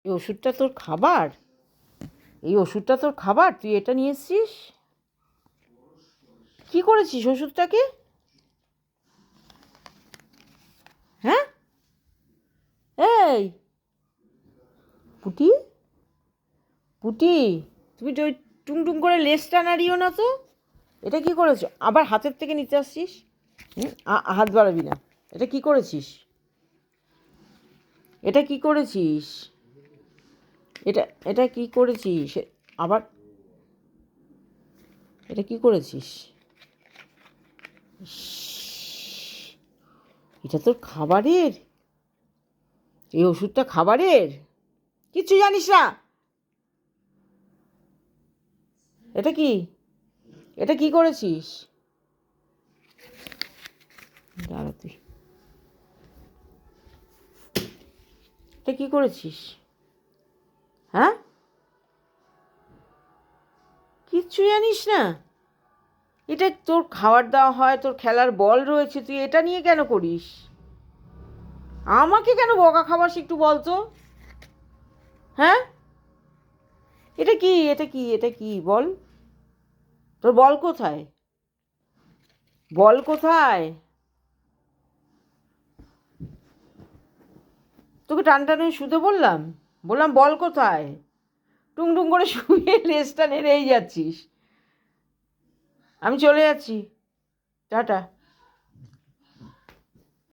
এই ওষুধটা তোর খাবার? এই ওষুধটা তোর খাবার? তুই এটা নিয়ে এসছিস? কী করেছিস ওষুধটাকে? হ্যাঁ? এই পুটি, পুটি, তুমি তো ওই টুংটুং করে লেজটা নাড়িও না তো। এটা কি করেছো? আবার হাতের থেকে নিতে আসছিস? হাত বাড়াবি না। এটা কি করেছিস? এটা কি করেছিস? এটা এটা কি করেছিস? আবার এটা কি করেছিস? ইস, এটা তোর খাবারের? এই ওষুধটা খাবারের? কিচ্ছু জানিস না? এটা কি? এটা কি করেছিস? দাঁড়া তুই। এটা কি করেছিস? হ্যাঁ? কিচ্ছু জানিস না? এটা তোর খাবার দেওয়া হয়, তোর খেলার বল রয়েছে, তুই এটা নিয়ে কেন করিস? আমাকে কেন বকা খাবাস একটু বল তো? হ্যাঁ? এটা কি? এটা কি? এটা কি বল? তোর বল কোথায়? বল কোথায়? তোকে টান টানে শুতে বললাম? বললাম বল কোথায়? টুংটুং করে শুয়ে লেজটা নেড়েই যাচ্ছিস। আমি চলে যাচ্ছি। টাটা।